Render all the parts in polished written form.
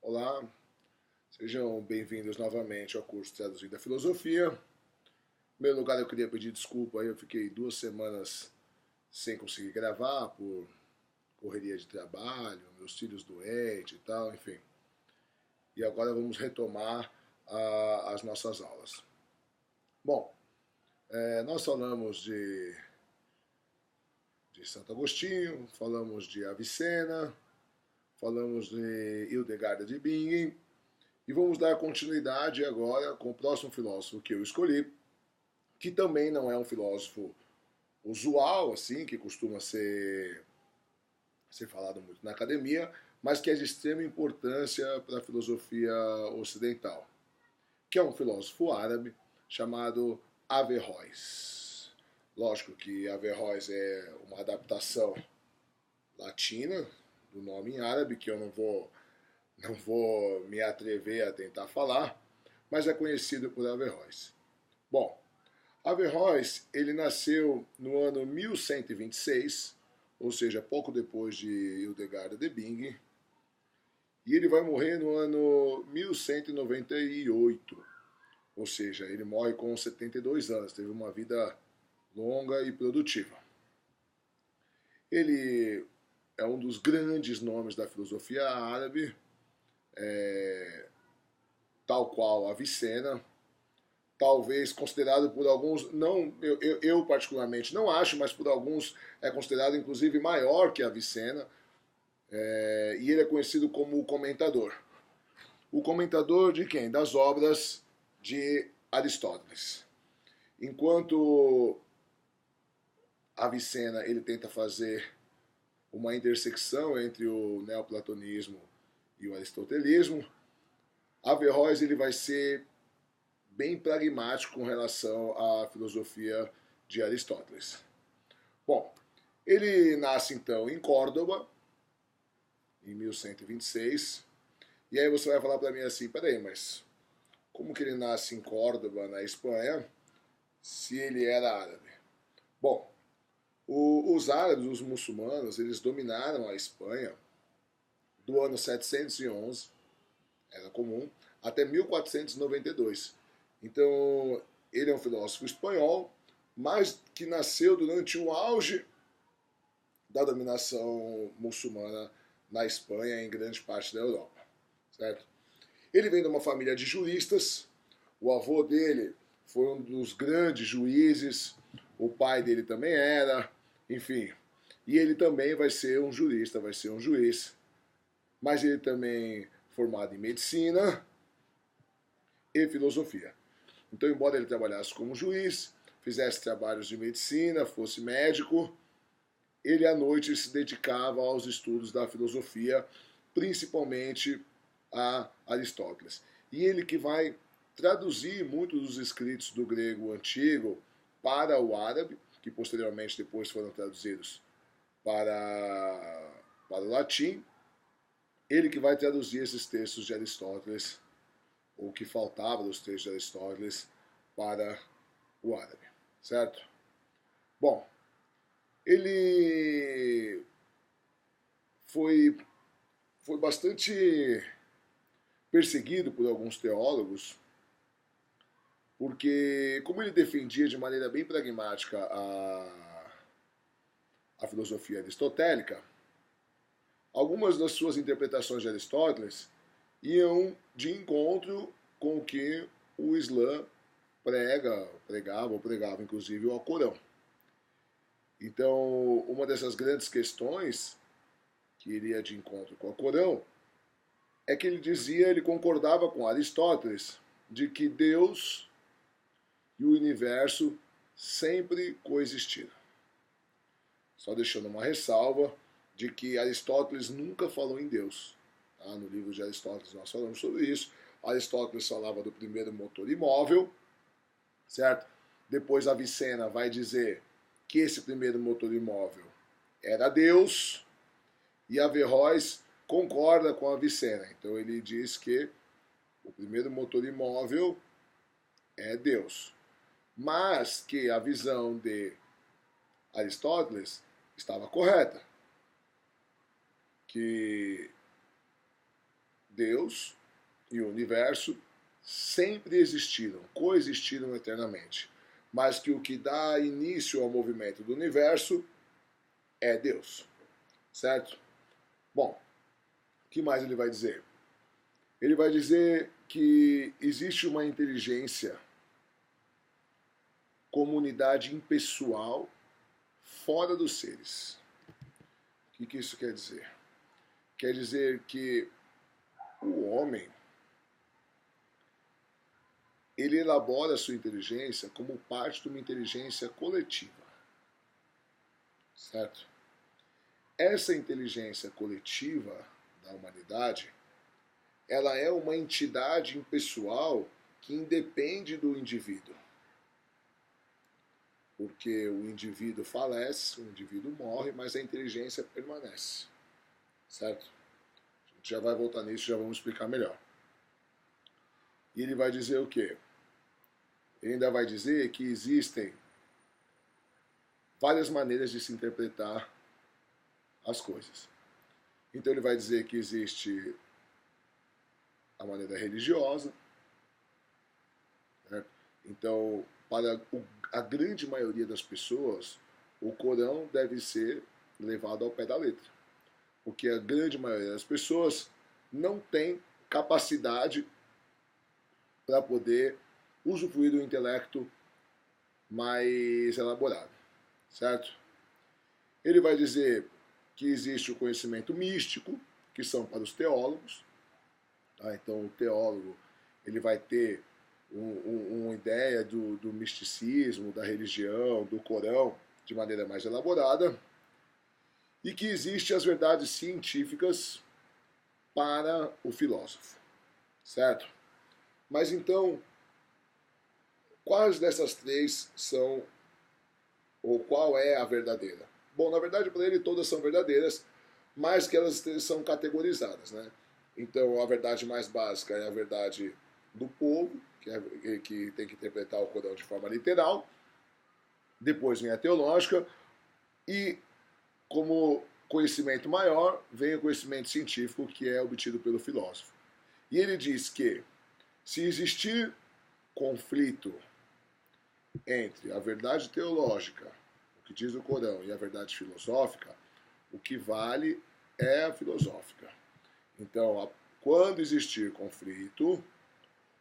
Olá, sejam bem-vindos novamente ao curso Traduzindo a Filosofia. Em primeiro lugar, eu queria pedir desculpa, eu fiquei 2 semanas sem conseguir gravar por correria de trabalho, meus filhos doentes e tal, enfim. E agora vamos retomar as nossas aulas. Bom, nós falamos de Santo Agostinho, falamos de Avicena, falamos de Hildegard de Bingen, e vamos dar continuidade agora com o próximo filósofo que eu escolhi, que também não é um filósofo usual, assim, que costuma ser falado muito na academia, mas que é de extrema importância para a filosofia ocidental, que é um filósofo árabe chamado Averroes. Lógico que Averroes é uma adaptação latina do nome em árabe, que eu não vou me atrever a tentar falar, mas é conhecido por Averroes. Bom, Averroes, ele nasceu no ano 1126, ou seja, pouco depois de Hildegard de Bingen, e ele vai morrer no ano 1198, ou seja, ele morre com 72 anos, teve uma vida longa e produtiva. Ele é um dos grandes nomes da filosofia árabe, tal qual Avicena, talvez considerado por alguns, não, eu particularmente não acho, mas por alguns é considerado inclusive maior que Avicena, e ele é conhecido como o comentador. O comentador de quem? Das obras de Aristóteles. Enquanto Avicena ele tenta fazer uma intersecção entre o neoplatonismo e o aristotelismo, Averroes ele vai ser bem pragmático com relação à filosofia de Aristóteles. Bom, ele nasce então em Córdoba, em 1126, e aí você vai falar para mim assim, peraí, mas como que ele nasce em Córdoba, na Espanha, se ele era árabe? Bom, os árabes, os muçulmanos, eles dominaram a Espanha do ano 711, era comum, até 1492. Então, ele é um filósofo espanhol, mas que nasceu durante o auge da dominação muçulmana na Espanha e em grande parte da Europa, certo? Ele vem de uma família de juristas, o avô dele foi um dos grandes juízes, o pai dele também era, enfim. E ele também vai ser um jurista, vai ser um juiz, mas ele também formado em medicina e filosofia. Então, embora ele trabalhasse como juiz, fizesse trabalhos de medicina, fosse médico, ele à noite se dedicava aos estudos da filosofia, principalmente a Aristóteles. E ele que vai traduzir muitos dos escritos do grego antigo para o árabe, que posteriormente depois foram traduzidos para o latim, ele que vai traduzir esses textos de Aristóteles, ou que faltava dos textos de Aristóteles, para o árabe, certo? Bom, ele foi bastante perseguido por alguns teólogos, porque como ele defendia de maneira bem pragmática a filosofia aristotélica, algumas das suas interpretações de Aristóteles iam de encontro com o que o Islã pregava inclusive o Alcorão. Então, uma dessas grandes questões que iria de encontro com o Alcorão é que ele concordava com Aristóteles de que Deus e o universo sempre coexistiram. Só deixando uma ressalva de que Aristóteles nunca falou em Deus. Tá? No livro de Aristóteles nós falamos sobre isso. Aristóteles falava do primeiro motor imóvel, certo? Depois Avicena vai dizer que esse primeiro motor imóvel era Deus, e Averroes concorda com Avicena. Então ele diz que o primeiro motor imóvel é Deus, mas que a visão de Aristóteles estava correta, que Deus e o universo sempre existiram, coexistiram eternamente, mas que o que dá início ao movimento do universo é Deus, certo? Bom, o que mais ele vai dizer? Ele vai dizer que existe uma inteligência, comunidade impessoal, fora dos seres. O que isso quer dizer? Quer dizer que o homem, ele elabora a sua inteligência como parte de uma inteligência coletiva, certo? Essa inteligência coletiva da humanidade, ela é uma entidade impessoal que independe do indivíduo. Porque o indivíduo falece, o indivíduo morre, mas a inteligência permanece, certo? A gente já vai voltar nisso, já vamos explicar melhor. E ele vai dizer o quê? Ele ainda vai dizer que existem várias maneiras de se interpretar as coisas. Então ele vai dizer que existe a maneira religiosa, né? Então, para a grande maioria das pessoas, o Corão deve ser levado ao pé da letra, porque a grande maioria das pessoas não tem capacidade para poder usufruir do intelecto mais elaborado, certo? Ele vai dizer que existe o conhecimento místico, que são para os teólogos. Então o teólogo ele vai ter uma ideia do misticismo, da religião, do Corão, de maneira mais elaborada, e que existem as verdades científicas para o filósofo, certo? Mas então, quais dessas três são, ou qual é a verdadeira? Bom, na verdade, para ele todas são verdadeiras, mas que elas são categorizadas, né? Então, a verdade mais básica é a verdade do povo, que tem que interpretar o Corão de forma literal. Depois vem a teológica e, como conhecimento maior, vem o conhecimento científico, que é obtido pelo filósofo. E ele diz que, se existir conflito entre a verdade teológica, o que diz o Corão, e a verdade filosófica, o que vale é a filosófica. Então, quando existir conflito,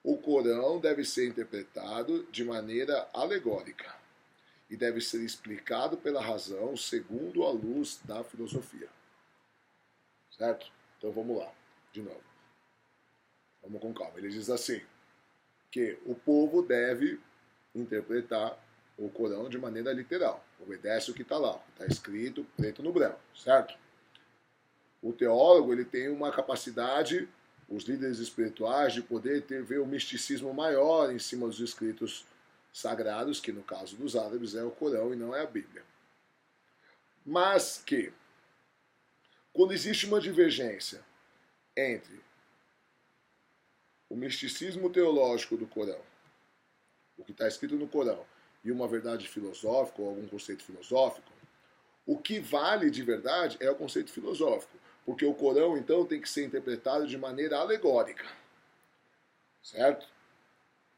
o Corão deve ser interpretado de maneira alegórica e deve ser explicado pela razão segundo a luz da filosofia. Certo? Então vamos lá, de novo. Vamos com calma. Ele diz assim, que o povo deve interpretar o Corão de maneira literal. Obedece o que está lá, está escrito preto no branco, certo? O teólogo ele tem uma capacidade, os líderes espirituais, de poder ver o misticismo maior em cima dos escritos sagrados, que no caso dos árabes é o Corão e não é a Bíblia. Mas que, quando existe uma divergência entre o misticismo teológico do Corão, o que está escrito no Corão, e uma verdade filosófica ou algum conceito filosófico, o que vale de verdade é o conceito filosófico, porque o Corão, então, tem que ser interpretado de maneira alegórica, certo?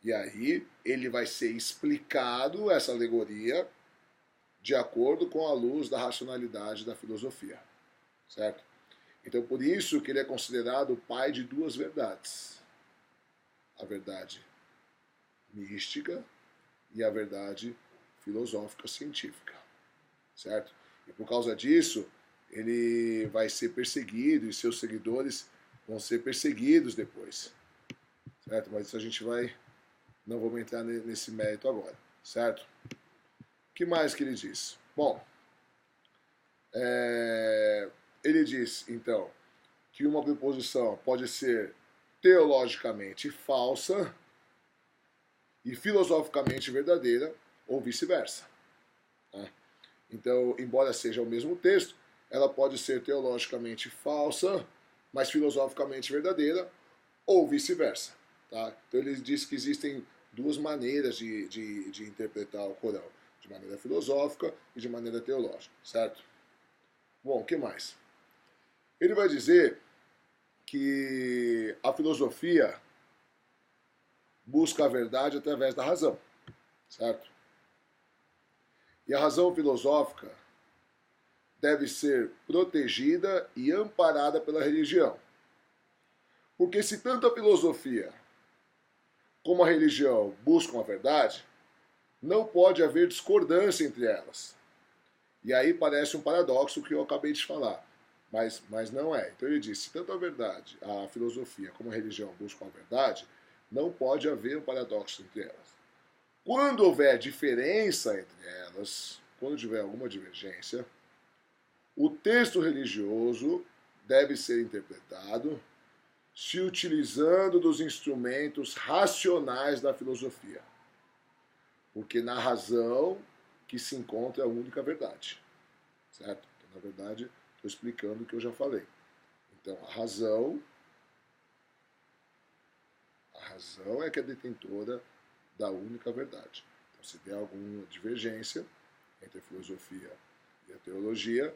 E aí ele vai ser explicado, essa alegoria, de acordo com a luz da racionalidade da filosofia, certo? Então, por isso que ele é considerado o pai de duas verdades. A verdade mística e a verdade filosófica científica, certo? E por causa disso, ele vai ser perseguido e seus seguidores vão ser perseguidos depois, certo? Mas isso a gente não vamos entrar nesse mérito agora, certo? O que mais que ele diz? Bom, ele diz, então, que uma proposição pode ser teologicamente falsa e filosoficamente verdadeira, ou vice-versa. Né? Então, embora seja o mesmo texto, ela pode ser teologicamente falsa, mas filosoficamente verdadeira, ou vice-versa. Tá? Então, ele diz que existem duas maneiras de interpretar o Corão, de maneira filosófica e de maneira teológica, certo? Bom, o que mais? Ele vai dizer que a filosofia busca a verdade através da razão, certo? E a razão filosófica deve ser protegida e amparada pela religião. Porque se tanto a filosofia como a religião buscam a verdade, não pode haver discordância entre elas. E aí parece um paradoxo que eu acabei de falar, mas não é. Então ele diz, se tanto a verdade, a filosofia como a religião buscam a verdade, não pode haver um paradoxo entre elas. Quando houver diferença entre elas, quando tiver alguma divergência, o texto religioso deve ser interpretado se utilizando dos instrumentos racionais da filosofia. Porque na razão que se encontra a única verdade. Certo? Então, na verdade, estou explicando o que eu já falei. Então, a razão é que é detentora da única verdade. Então, se der alguma divergência entre a filosofia e a teologia,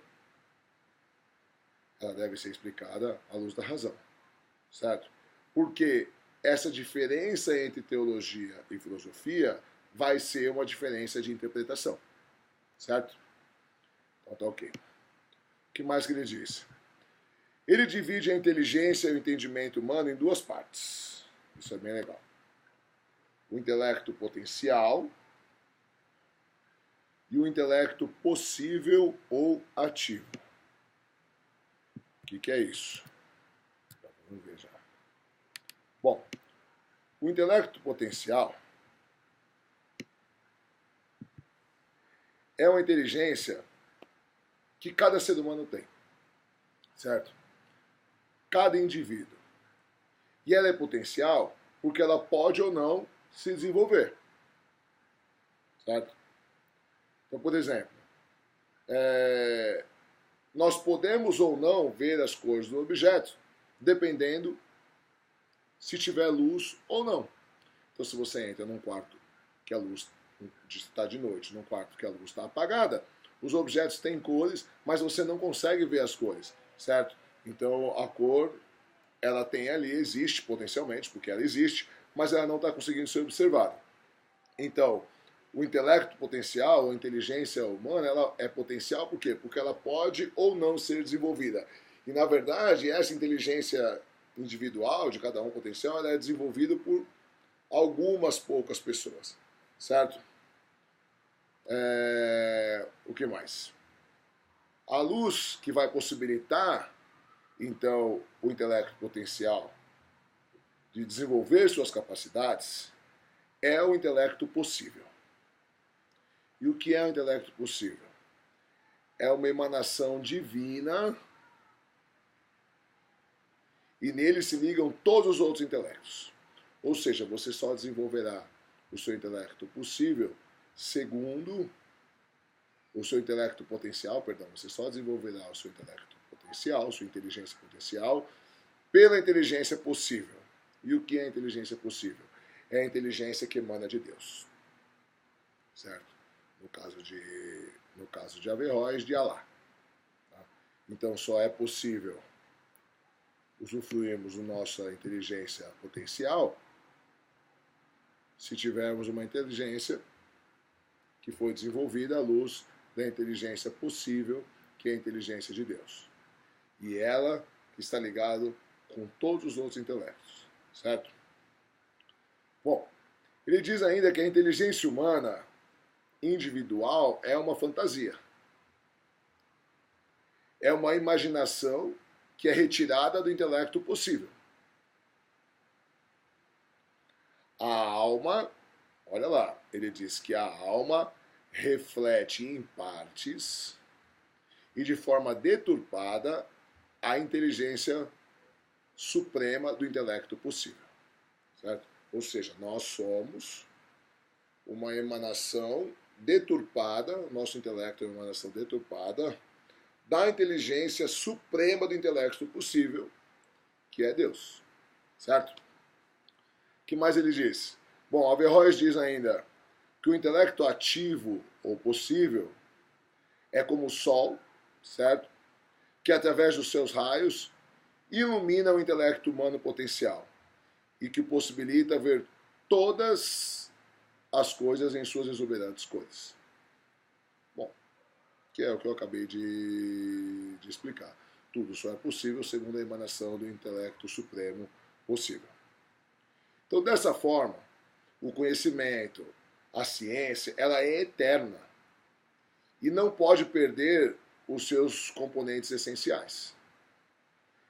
ela deve ser explicada à luz da razão. Certo? Porque essa diferença entre teologia e filosofia vai ser uma diferença de interpretação. Certo? Então tá ok. O que mais que ele diz? Ele divide a inteligência e o entendimento humano em duas partes. Isso é bem legal. O intelecto potencial e o intelecto possível ou ativo. O que é isso? Vamos ver já. Bom, o intelecto potencial é uma inteligência que cada ser humano tem, certo? Cada indivíduo. E ela é potencial porque ela pode ou não se desenvolver, certo? Então, por exemplo, nós podemos ou não ver as cores do objeto, dependendo se tiver luz ou não. Então, se você entra num quarto que a luz está de noite, num quarto que a luz está apagada, os objetos têm cores, mas você não consegue ver as cores, certo? Então, a cor, ela tem ali, existe potencialmente, porque ela existe, mas ela não está conseguindo ser observada. Então, o intelecto potencial, a inteligência humana, ela é potencial por quê? Porque ela pode ou não ser desenvolvida. E, na verdade, essa inteligência individual de cada um potencial, ela é desenvolvida por algumas poucas pessoas, certo? O que mais? A luz que vai possibilitar, então, o intelecto potencial de desenvolver suas capacidades é o intelecto possível. E o que é o intelecto possível? É uma emanação divina e nele se ligam todos os outros intelectos. Ou seja, você só desenvolverá o seu intelecto possível segundo o seu intelecto potencial, perdão, você só desenvolverá o seu intelecto potencial, sua inteligência potencial, pela inteligência possível. E o que é a inteligência possível? É a inteligência que emana de Deus. Certo? No caso de Averroes, de Alá. Tá? Então só é possível usufruirmos da nossa inteligência potencial se tivermos uma inteligência que foi desenvolvida à luz da inteligência possível, que é a inteligência de Deus. E ela que está ligada com todos os outros intelectos, certo? Bom, ele diz ainda que a inteligência humana individual é uma fantasia. É uma imaginação que é retirada do intelecto possível. A alma, olha lá, ele diz que a alma reflete em partes e de forma deturpada a inteligência suprema do intelecto possível. Certo? Ou seja, nós somos uma emanação deturpada, nosso intelecto é uma emanação deturpada da inteligência suprema do intelecto possível, que é Deus. Certo? O que mais ele diz? Bom, Averroes diz ainda que o intelecto ativo ou possível é como o Sol, certo? Que através dos seus raios ilumina o intelecto humano potencial e que possibilita ver todas as coisas em suas exuberantes cores. Bom, que é o que eu acabei de explicar. Tudo só é possível segundo a emanação do intelecto supremo possível. Então, dessa forma, o conhecimento, a ciência, ela é eterna e não pode perder os seus componentes essenciais.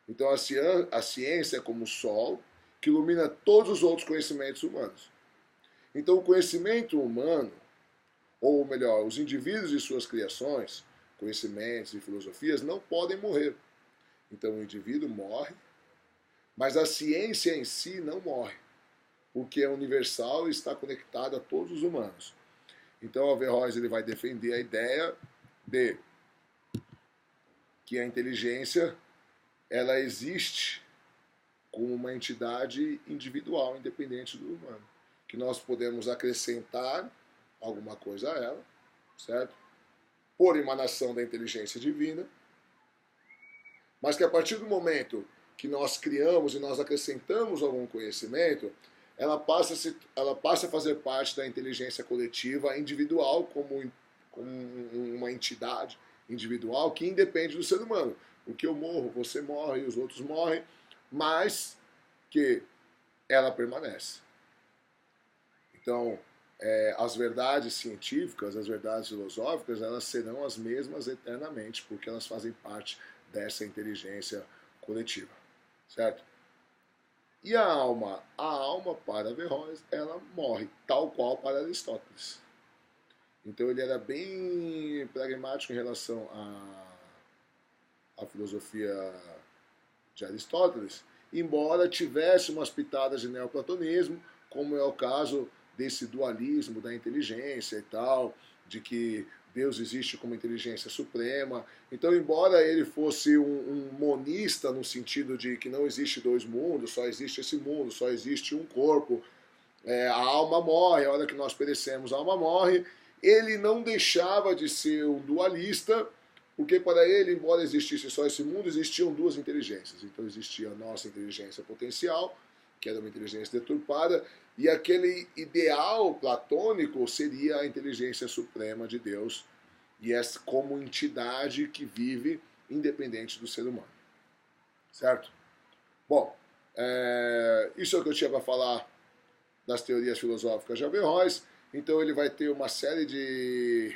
Então, a ciência é como o sol, que ilumina todos os outros conhecimentos humanos. Então, o conhecimento humano, ou melhor, os indivíduos e suas criações, conhecimentos e filosofias, não podem morrer. Então, o indivíduo morre, mas a ciência em si não morre, porque é universal e está conectada a todos os humanos. Então, Averroes ele vai defender a ideia de que a inteligência ela existe como uma entidade individual, independente do humano, que nós podemos acrescentar alguma coisa a ela, certo? Por emanação da inteligência divina, mas que a partir do momento que nós criamos e nós acrescentamos algum conhecimento, ela passa a fazer parte da inteligência coletiva individual como uma entidade individual que independe do ser humano. Porque eu morro, você morre, os outros morrem, mas que ela permanece. Então, as verdades científicas, as verdades filosóficas, elas serão as mesmas eternamente, porque elas fazem parte dessa inteligência coletiva, certo? E a alma para Averroes, ela morre, tal qual para Aristóteles. Então ele era bem pragmático em relação à filosofia de Aristóteles, embora tivesse umas pitadas de neoplatonismo, como é o caso desse dualismo da inteligência e tal, de que Deus existe como inteligência suprema. Então, embora ele fosse um monista no sentido de que não existe dois mundos, só existe esse mundo, só existe um corpo, a alma morre, a hora que nós perecemos a alma morre, ele não deixava de ser um dualista, porque para ele, embora existisse só esse mundo, existiam duas inteligências. Então existia a nossa inteligência potencial, que era uma inteligência deturpada, e aquele ideal platônico seria a inteligência suprema de Deus, e essa como entidade que vive independente do ser humano. Certo? Bom, isso é o que eu tinha para falar das teorias filosóficas de Averroes. Então ele vai ter uma série de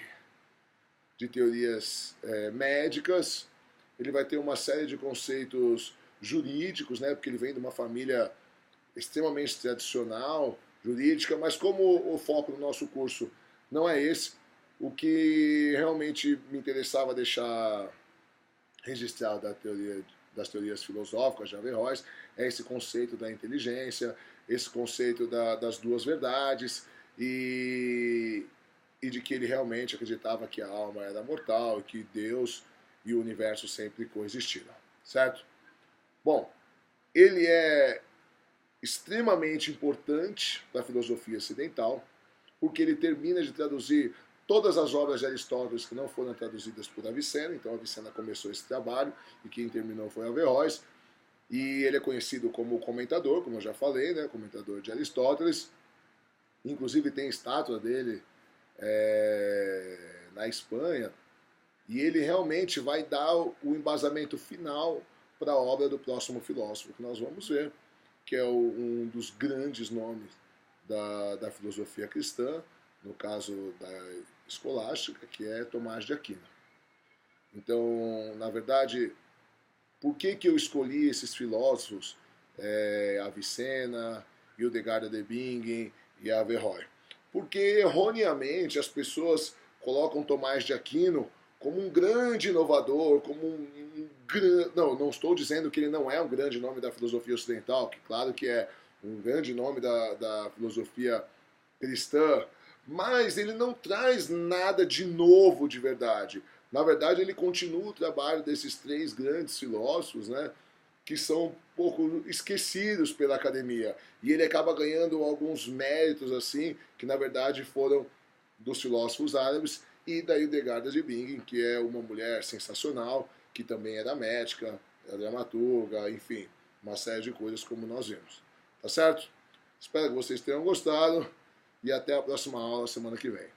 teorias médicas, ele vai ter uma série de conceitos jurídicos, né, porque ele vem de uma família extremamente tradicional, jurídica, mas como o foco do nosso curso não é esse, o que realmente me interessava deixar registrado das teorias filosóficas de Averroes é esse conceito da inteligência, esse conceito das duas verdades e de que ele realmente acreditava que a alma era mortal e que Deus e o universo sempre coexistiram, certo? Bom, ele é extremamente importante para a filosofia ocidental, porque ele termina de traduzir todas as obras de Aristóteles que não foram traduzidas por Avicena. Então Avicena começou esse trabalho e quem terminou foi Averroes, e ele é conhecido como comentador, como eu já falei, né, comentador de Aristóteles. Inclusive tem estátua dele na Espanha, e ele realmente vai dar o embasamento final para a obra do próximo filósofo que nós vamos ver, que é um dos grandes nomes da filosofia cristã, no caso da escolástica, que é Tomás de Aquino. Então, na verdade, por que eu escolhi esses filósofos, Avicena, Hildegard de Bingen e Averroes? Porque erroneamente as pessoas colocam Tomás de Aquino como um grande inovador, como não estou dizendo que ele não é um grande nome da filosofia ocidental, que claro que é um grande nome da filosofia cristã, mas ele não traz nada de novo de verdade. Na verdade, ele continua o trabalho desses três grandes filósofos, né, que são um pouco esquecidos pela academia. E ele acaba ganhando alguns méritos, assim, que na verdade foram dos filósofos árabes e da Hildegard de Bingen, que é uma mulher sensacional, que também era médica, a dramaturga, enfim, uma série de coisas como nós vimos. Tá certo? Espero que vocês tenham gostado e até a próxima aula semana que vem.